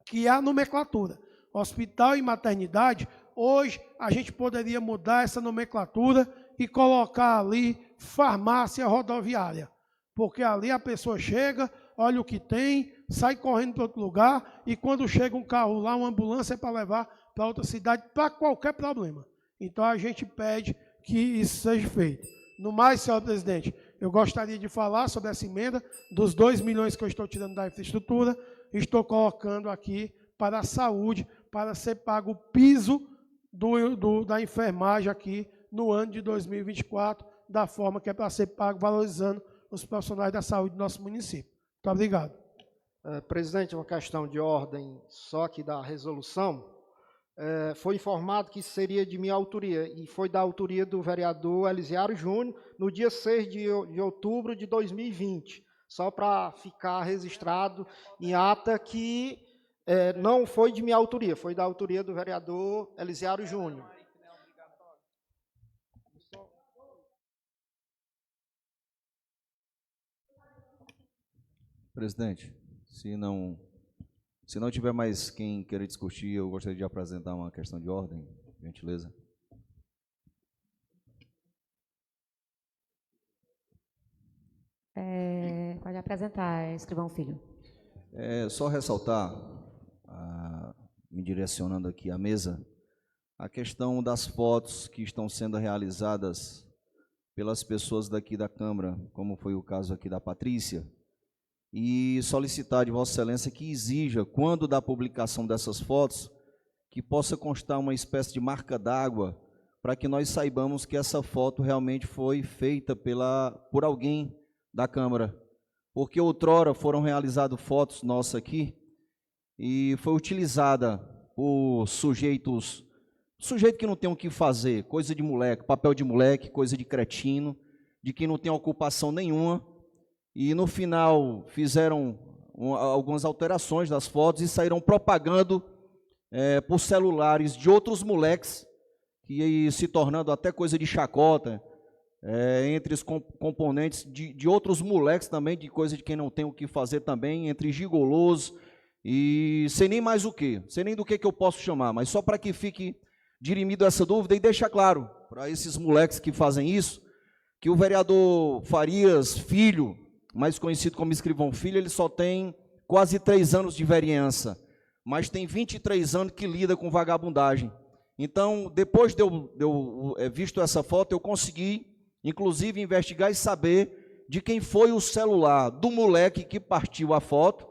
que é a nomenclatura, hospital e maternidade, hoje a gente poderia mudar essa nomenclatura e colocar ali farmácia rodoviária, porque ali a pessoa chega, olha o que tem, sai correndo para outro lugar e quando chega um carro lá, uma ambulância é para levar para outra cidade, para qualquer problema. Então a gente pede que isso seja feito. No mais, senhor presidente, eu gostaria de falar sobre essa emenda dos 2 milhões que eu estou tirando da infraestrutura, estou colocando aqui para a saúde, para ser pago o piso da enfermagem aqui no ano de 2024, da forma que é para ser pago, valorizando os profissionais da saúde do nosso município. Muito obrigado. Presidente, uma questão de ordem só aqui da resolução. Foi informado que seria de minha autoria, e foi da autoria do vereador Elisiário Júnior, no dia 6 de outubro de 2020. Só para ficar registrado em ata que não foi de minha autoria, foi da autoria do vereador Elisiário Júnior. Presidente, se não tiver mais quem queira discutir, eu gostaria de apresentar uma questão de ordem, gentileza. Pode apresentar, escrivão Filho. Só ressaltar, me direcionando aqui à mesa, a questão das fotos que estão sendo realizadas pelas pessoas daqui da Câmara, como foi o caso aqui da Patrícia, e solicitar de Vossa Excelência que exija, quando da publicação dessas fotos, que possa constar uma espécie de marca d'água, para que nós saibamos que essa foto realmente foi feita por alguém da Câmara. Porque outrora foram realizadas fotos nossas aqui, e foi utilizada por sujeito que não tem o que fazer, coisa de moleque, papel de moleque, coisa de cretino, de que não tem ocupação nenhuma, e no final fizeram algumas alterações das fotos e saíram propagando por celulares de outros moleques, que se tornando até coisa de chacota, entre os componentes de outros moleques também, de coisa de quem não tem o que fazer também, entre gigolos e sei nem mais o que, sei nem do que eu posso chamar, mas só para que fique dirimido essa dúvida e deixa claro para esses moleques que fazem isso, que o vereador Farias Filho, mais conhecido como escrivão Filho, ele só tem quase 3 anos de vereança, mas tem 23 anos que lida com vagabundagem. Então, depois de eu visto essa foto, eu consegui, inclusive, investigar e saber de quem foi o celular do moleque que partiu a foto,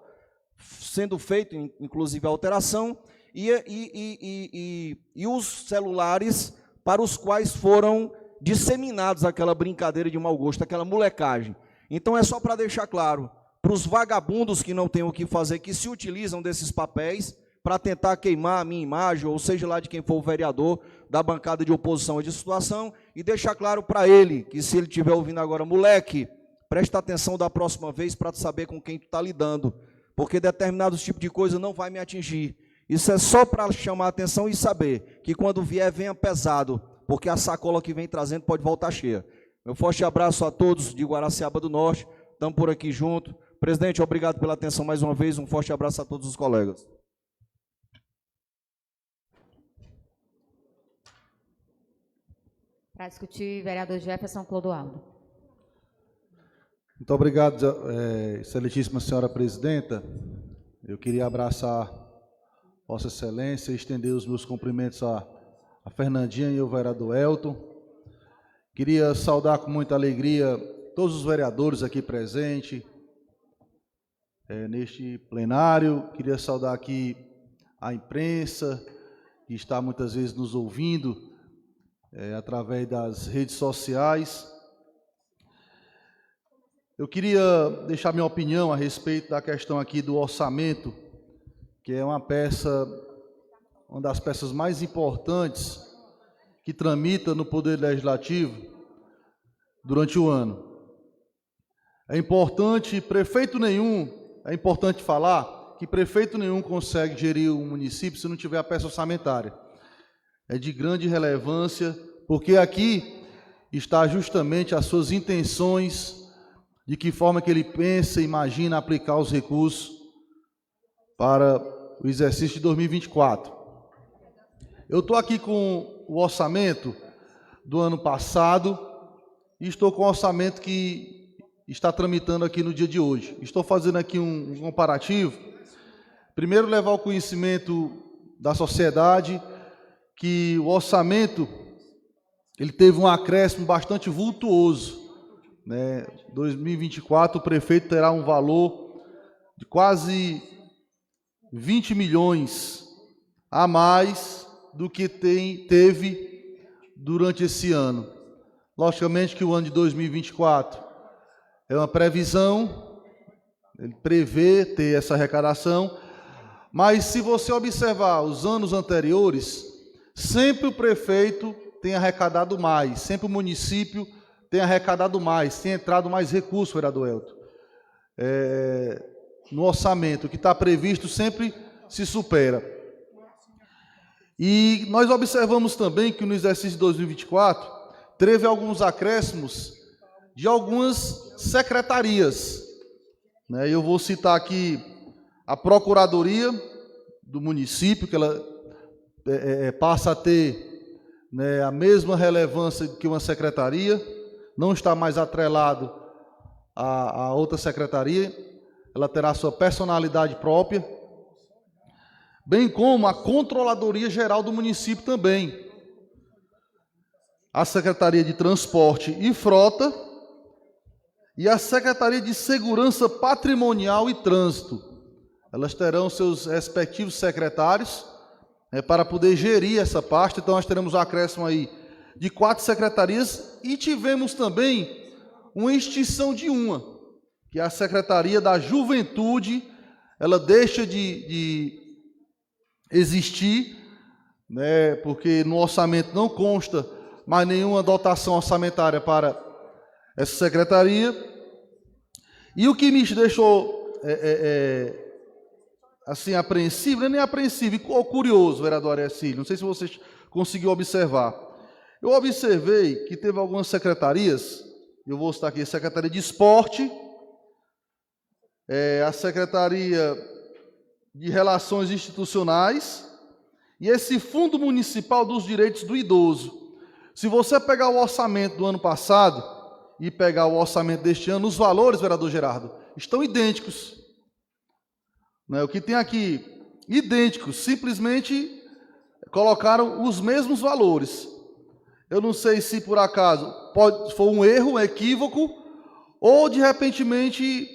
sendo feito, inclusive, a alteração, e os celulares para os quais foram disseminados aquela brincadeira de mau gosto, aquela molecagem. Então, é só para deixar claro, para os vagabundos que não têm o que fazer, que se utilizam desses papéis para tentar queimar a minha imagem, ou seja lá de quem for o vereador da bancada de oposição ou de situação, e deixar claro para ele, que se ele estiver ouvindo agora, moleque, presta atenção da próxima vez para saber com quem tu está lidando, porque determinados tipos de coisa não vai me atingir. Isso é só para chamar a atenção e saber que quando vier, venha pesado, porque a sacola que vem trazendo pode voltar cheia. Meu forte abraço a todos de Guaraciaba do Norte, estamos por aqui junto. Presidente, obrigado pela atenção mais uma vez, um forte abraço a todos os colegas. Para discutir, vereador Jefferson Clodoaldo. Muito obrigado, excelentíssima senhora presidenta. Eu queria abraçar Vossa Excelência e estender os meus cumprimentos a Fernandinha e ao vereador Elton. Queria saudar com muita alegria todos os vereadores aqui presentes neste plenário. Queria saudar aqui a imprensa, que está muitas vezes nos ouvindo através das redes sociais. Eu queria deixar minha opinião a respeito da questão aqui do orçamento, que é uma das peças mais importantes que tramita no Poder Legislativo, durante o ano. É importante falar que prefeito nenhum consegue gerir um município se não tiver a peça orçamentária. É de grande relevância, porque aqui está justamente as suas intenções, de que forma que ele pensa e imagina aplicar os recursos para o exercício de 2024. Eu estou aqui com o orçamento do ano passado e estou com o orçamento que está tramitando aqui no dia de hoje. Estou fazendo aqui um comparativo. Primeiro, levar ao conhecimento da sociedade que o orçamento ele teve um acréscimo bastante vultuoso, né? 2024, o prefeito terá um valor de quase 20 milhões a mais do que teve durante esse ano. Logicamente que o ano de 2024 é uma previsão, ele prevê ter essa arrecadação, mas se você observar os anos anteriores, sempre o prefeito tem arrecadado mais, sempre o município tem arrecadado mais, tem entrado mais recursos, vereador Elton. No orçamento que está previsto sempre se supera. E nós observamos também que no exercício de 2024 teve alguns acréscimos de algumas secretarias, né? Eu vou citar aqui a Procuradoria do município, que ela passa a ter, né, a mesma relevância que uma secretaria, não está mais atrelado a outra secretaria, ela terá sua personalidade própria, bem como a Controladoria Geral do município também, a Secretaria de Transporte e Frota e a Secretaria de Segurança Patrimonial e Trânsito. Elas terão seus respectivos secretários, para poder gerir essa parte. Então, nós teremos um acréscimo aí de 4 secretarias e tivemos também uma extinção de uma, que é a Secretaria da Juventude. Ela deixa de existir, né, porque no orçamento não consta mais nenhuma dotação orçamentária para essa secretaria. E o que me deixou assim, apreensivo, não é nem apreensivo, ou curioso, vereador Ercílio, não sei se você conseguiu observar. Eu observei que teve algumas secretarias, eu vou citar aqui a Secretaria de Esporte, a Secretaria de Relações Institucionais e esse Fundo Municipal dos Direitos do Idoso. Se você pegar o orçamento do ano passado e pegar o orçamento deste ano, os valores, vereador Gerardo, estão idênticos. O que tem aqui, idênticos, simplesmente colocaram os mesmos valores. Eu não sei se por acaso foi um erro, um equívoco, ou de repentemente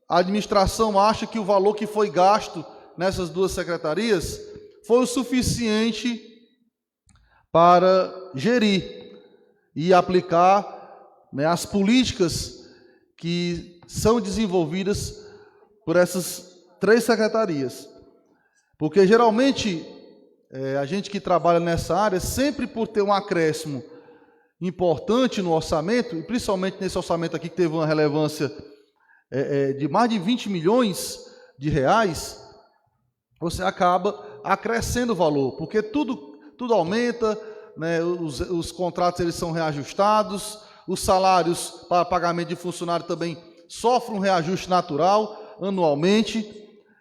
a administração acha que o valor que foi gasto nessas duas secretarias foi o suficiente para gerir e aplicar, né, as políticas que são desenvolvidas por essas 3 secretarias. Porque geralmente a gente que trabalha nessa área, sempre por ter um acréscimo importante no orçamento, e principalmente nesse orçamento aqui que teve uma relevância de mais de 20 milhões de reais, você acaba acrescendo o valor, porque tudo aumenta, né, os contratos eles são reajustados, os salários para pagamento de funcionário também sofrem um reajuste natural anualmente.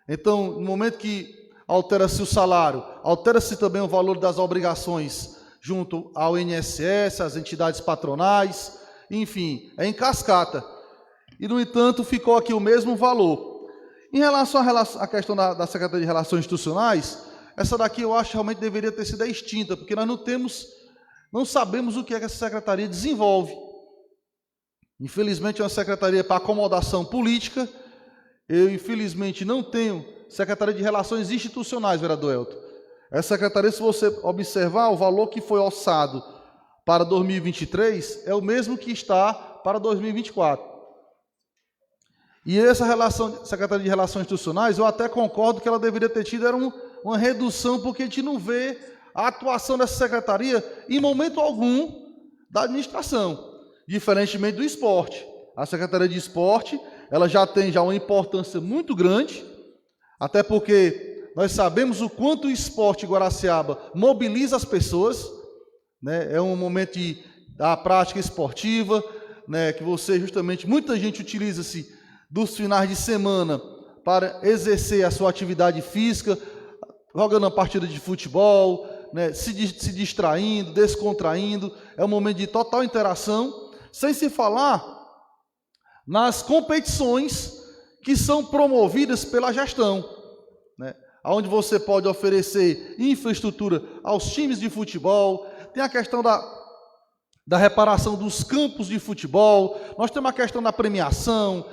Então, no momento que altera-se o salário, altera-se também o valor das obrigações junto ao INSS, às entidades patronais, enfim, é em cascata. E, no entanto, ficou aqui o mesmo valor. Em relação à questão da Secretaria de Relações Institucionais, essa daqui eu acho que realmente deveria ter sido extinta, porque nós não sabemos o que é que essa secretaria desenvolve. Infelizmente, é uma secretaria para acomodação política. Eu, infelizmente, não tenho Secretaria de Relações Institucionais, vereador Elton. Essa secretaria, se você observar, o valor que foi orçado para 2023 é o mesmo que está para 2024. E essa Secretaria de Relações Institucionais, eu até concordo que ela deveria ter tido uma redução, porque a gente não vê a atuação dessa secretaria em momento algum da administração. diferentemente do esporte. A Secretaria de Esporte, ela já tem uma importância muito grande, até porque nós sabemos o quanto o esporte Guaraciaba mobiliza as pessoas, né? É um momento da prática esportiva, né? Que você justamente, muita gente utiliza-se dos finais de semana para exercer a sua atividade física, jogando uma partida de futebol, né? se distraindo, descontraindo. É um momento de total interação, sem se falar nas competições que são promovidas pela gestão, né? Onde você pode oferecer infraestrutura aos times de futebol, tem a questão da reparação dos campos de futebol, nós temos a questão da premiação,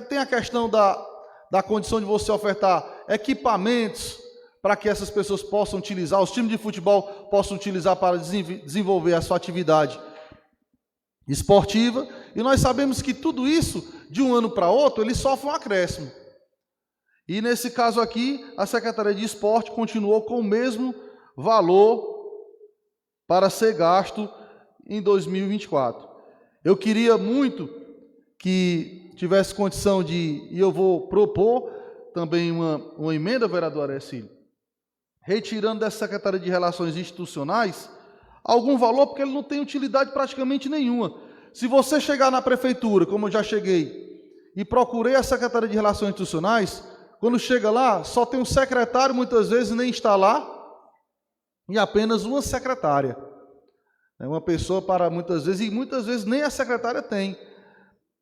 tem a questão da condição de você ofertar equipamentos para que essas pessoas possam utilizar, os times de futebol possam utilizar para desenvolver a sua atividade esportiva, e nós sabemos que tudo isso, de um ano para outro, ele sofre um acréscimo. E nesse caso aqui, a Secretaria de Esporte continuou com o mesmo valor para ser gasto em 2024. Eu queria muito que tivesse condição e eu vou propor também uma emenda, vereador Arecílio, retirando dessa Secretaria de Relações Institucionais algum valor, porque ele não tem utilidade praticamente nenhuma. Se você chegar na prefeitura, como eu já cheguei, e procurei a Secretaria de Relações Institucionais, quando chega lá, só tem um secretário, muitas vezes nem está lá, e apenas uma secretária. É uma pessoa para muitas vezes, e muitas vezes nem a secretária tem,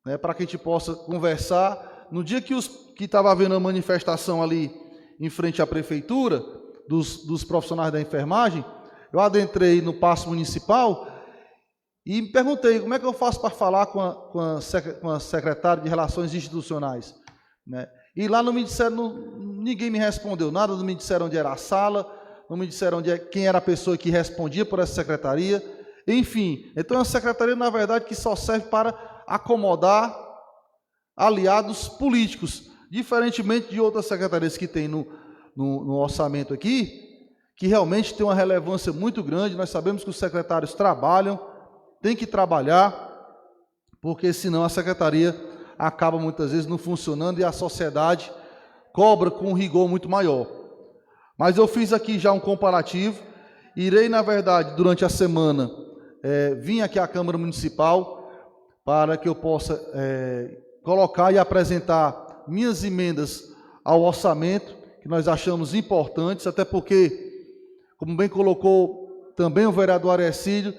né, para que a gente possa conversar. No dia que estava havendo a manifestação ali em frente à prefeitura, dos profissionais da enfermagem, eu adentrei no Paço Municipal e me perguntei como é que eu faço para falar com a secretária de Relações Institucionais, né? E lá não me disseram, ninguém me respondeu nada, não me disseram onde era a sala, não me disseram quem era a pessoa que respondia por essa secretaria. Enfim, então é uma secretaria, na verdade, que só serve para acomodar aliados políticos, diferentemente de outras secretarias que tem no orçamento aqui, que realmente tem uma relevância muito grande. Nós sabemos que os secretários trabalham, têm que trabalhar, porque senão a secretaria acaba muitas vezes não funcionando e a sociedade cobra com um rigor muito maior. Mas eu fiz aqui já um comparativo, irei, na verdade, durante a semana, vim aqui à Câmara Municipal para que eu possa colocar e apresentar minhas emendas ao orçamento, que nós achamos importantes, até porque, como bem colocou também o vereador Arecílio,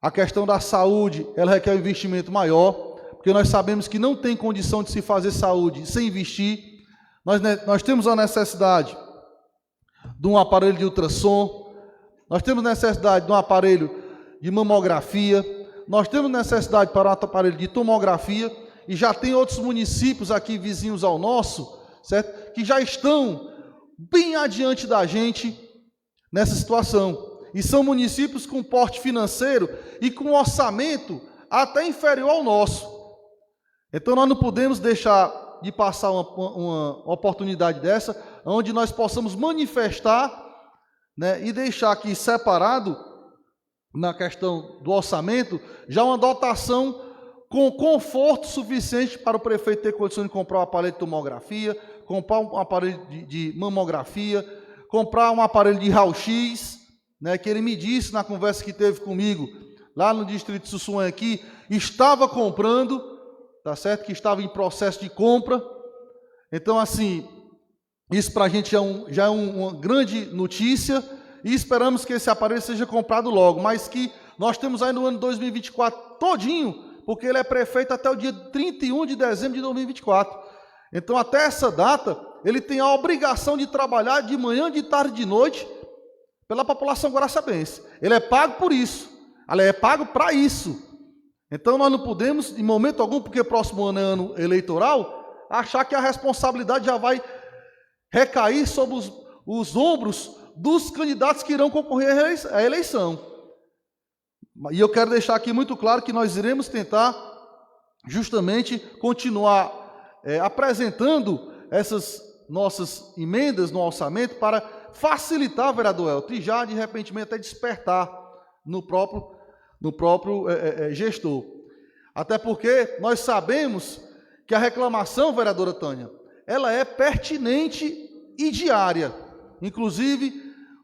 a questão da saúde, ela requer um investimento maior, porque nós sabemos que não tem condição de se fazer saúde sem investir. Nós temos a necessidade de um aparelho de ultrassom, nós temos necessidade de um aparelho de mamografia, nós temos necessidade para um aparelho de tomografia, e já tem outros municípios aqui vizinhos ao nosso, certo? Que já estão bem adiante da gente nessa situação. E são municípios com porte financeiro e com orçamento até inferior ao nosso. Então nós não podemos deixar de passar uma oportunidade dessa, onde nós possamos manifestar, né, e deixar aqui separado, na questão do orçamento, já uma dotação com conforto suficiente para o prefeito ter condição de comprar um aparelho de tomografia, comprar um aparelho de mamografia, comprar um aparelho de raio-x, né, que ele me disse na conversa que teve comigo, lá no distrito de Sussuã aqui, estava comprando, tá certo? Que estava em processo de compra. Então, assim, isso para a gente já é uma grande notícia, e esperamos que esse aparelho seja comprado logo, mas que nós temos aí no ano 2024 todinho, porque ele é prefeito até o dia 31 de dezembro de 2024. Então, até essa data, ele tem a obrigação de trabalhar de manhã, de tarde e de noite pela população guaraciabense. Ele é pago por isso, ele é pago para isso. Então, nós não podemos, em momento algum, porque próximo ano é ano eleitoral, achar que a responsabilidade já vai recair sobre os ombros dos candidatos que irão concorrer à eleição. E eu quero deixar aqui muito claro que nós iremos tentar justamente continuar apresentando essas nossas emendas no orçamento para facilitar, vereador Elton, e já de repente até despertar no próprio gestor. Até porque nós sabemos que a reclamação, vereadora Tânia, ela é pertinente e diária. Inclusive,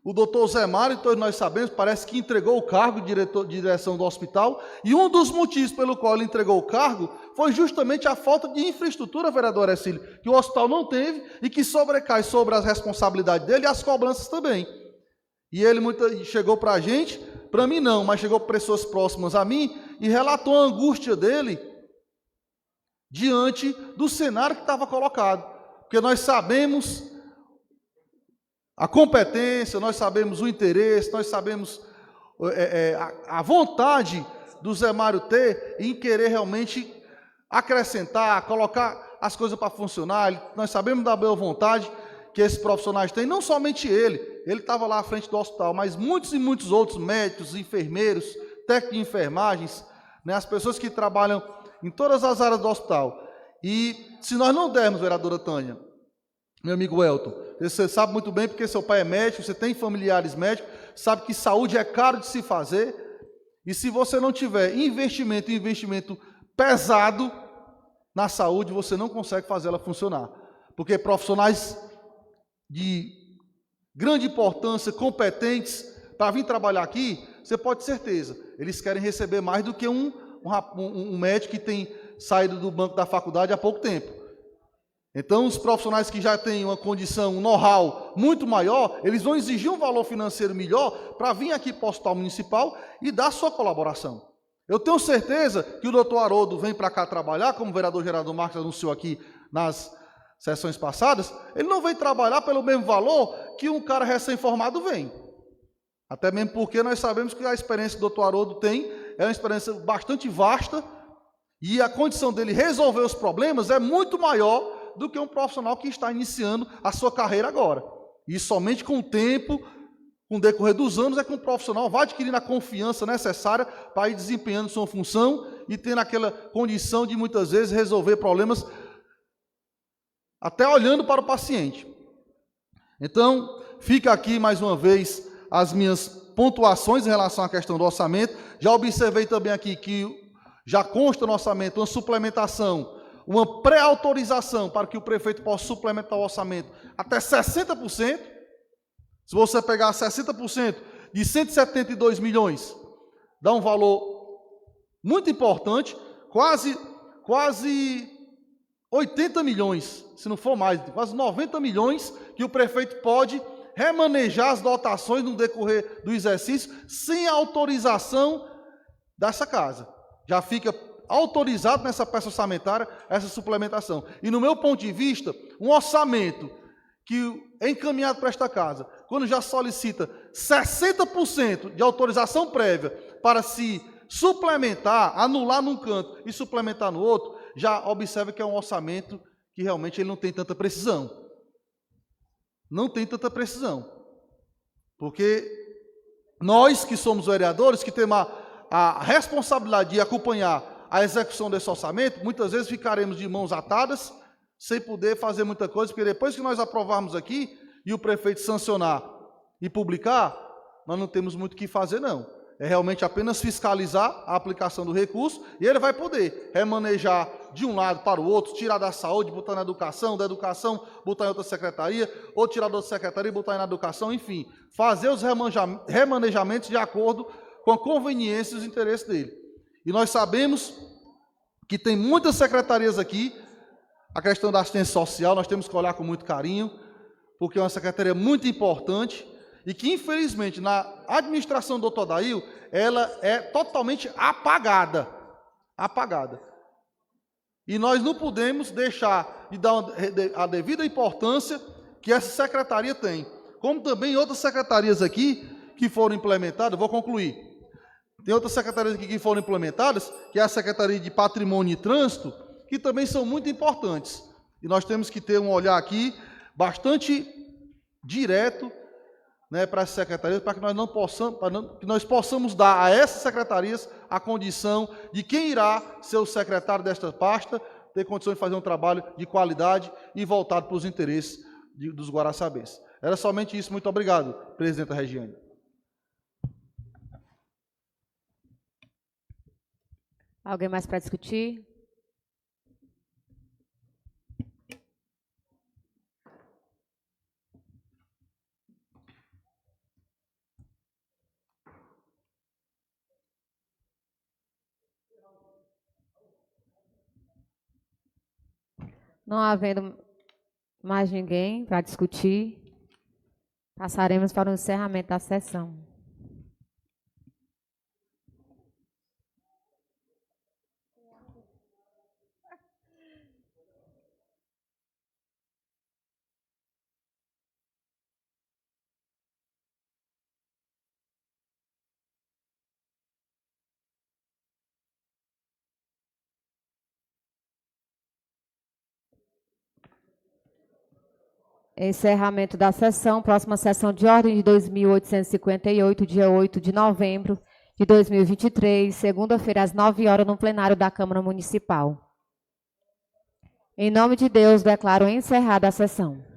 o doutor Zé Mário, todos nós sabemos, parece que entregou o cargo de direção do hospital, e um dos motivos pelo qual ele entregou o cargo foi justamente a falta de infraestrutura, vereador Ercílio, que o hospital não teve e que sobrecai sobre as responsabilidades dele e as cobranças também. E ele chegou para a gente, para mim não, mas chegou para pessoas próximas a mim e relatou a angústia dele diante do cenário que estava colocado. Porque nós sabemos a competência, nós sabemos o interesse, nós sabemos a vontade do Zé Mário ter em querer realmente acrescentar, colocar as coisas para funcionar. Nós sabemos da boa vontade que esses profissionais têm, não somente ele estava lá à frente do hospital, mas muitos e muitos outros médicos, enfermeiros, técnicos de enfermagens, né, as pessoas que trabalham em todas as áreas do hospital. E se nós não dermos, vereadora Tânia, meu amigo Elton, você sabe muito bem porque seu pai é médico, você tem familiares médicos, sabe que saúde é caro de se fazer, e se você não tiver investimento pesado na saúde, você não consegue fazer ela funcionar. Porque profissionais de grande importância, competentes, para vir trabalhar aqui, você pode ter certeza, eles querem receber mais do que um médico que tem saído do banco da faculdade há pouco tempo. Então, os profissionais que já têm uma condição, um know-how muito maior, eles vão exigir um valor financeiro melhor para vir aqui para o Hospital Municipal e dar sua colaboração. Eu tenho certeza que o doutor Haroldo vem para cá trabalhar, como o vereador Gerardo Marques anunciou aqui nas sessões passadas, ele não vem trabalhar pelo mesmo valor que um cara recém-formado vem. Até mesmo porque nós sabemos que a experiência que o doutor Haroldo tem é uma experiência bastante vasta e a condição dele resolver os problemas é muito maior do que um profissional que está iniciando a sua carreira agora. E somente com o tempo, com o decorrer dos anos, é que um profissional vai adquirindo a confiança necessária para ir desempenhando sua função e tendo aquela condição de, muitas vezes, resolver problemas até olhando para o paciente. Então, fica aqui, mais uma vez, as minhas pontuações em relação à questão do orçamento. Já observei também aqui que já consta no orçamento uma suplementação, uma pré-autorização para que o prefeito possa suplementar o orçamento até 60%. Se você pegar 60% de 172 milhões, dá um valor muito importante, quase 80 milhões, se não for mais, quase 90 milhões, que o prefeito pode remanejar as dotações no decorrer do exercício, sem autorização dessa casa. Já fica autorizado nessa peça orçamentária essa suplementação. E no meu ponto de vista, um orçamento que é encaminhado para esta casa, quando já solicita 60% de autorização prévia para se suplementar, anular num canto e suplementar no outro, já observa que é um orçamento que realmente ele não tem tanta precisão. Não tem tanta precisão. Porque nós que somos vereadores, que temos a responsabilidade de acompanhar a execução desse orçamento, muitas vezes ficaremos de mãos atadas, sem poder fazer muita coisa, porque depois que nós aprovarmos aqui, e o prefeito sancionar e publicar, nós não temos muito o que fazer, não. É realmente apenas fiscalizar a aplicação do recurso, e ele vai poder remanejar de um lado para o outro, tirar da saúde, botar na educação, da educação, botar em outra secretaria, ou tirar da outra secretaria e botar na educação, enfim, fazer os remanejamentos de acordo com a conveniência e os interesses dele. E nós sabemos que tem muitas secretarias aqui, a questão da assistência social, nós temos que olhar com muito carinho, porque é uma secretaria muito importante, e que, infelizmente, na administração do Dr. Dail, ela é totalmente apagada. Apagada. E nós não podemos deixar de dar a devida importância que essa secretaria tem. Como também outras secretarias aqui que foram implementadas, vou concluir. Tem outras secretarias aqui que foram implementadas, que é a Secretaria de Patrimônio e Trânsito, que também são muito importantes. E nós temos que ter um olhar aqui bastante direto, né, para as secretarias, para que nós possamos dar a essas secretarias a condição de quem irá ser o secretário desta pasta, ter condições de fazer um trabalho de qualidade e voltado para os interesses dos guaraçabenses. Era somente isso. Muito obrigado, presidenta Regiane. Alguém mais para discutir? Não havendo mais ninguém para discutir, passaremos para o encerramento da sessão. Encerramento da sessão. Próxima sessão de ordem de 2.858, dia 8 de novembro de 2023, segunda-feira, às 9 horas, no plenário da Câmara Municipal. Em nome de Deus, declaro encerrada a sessão.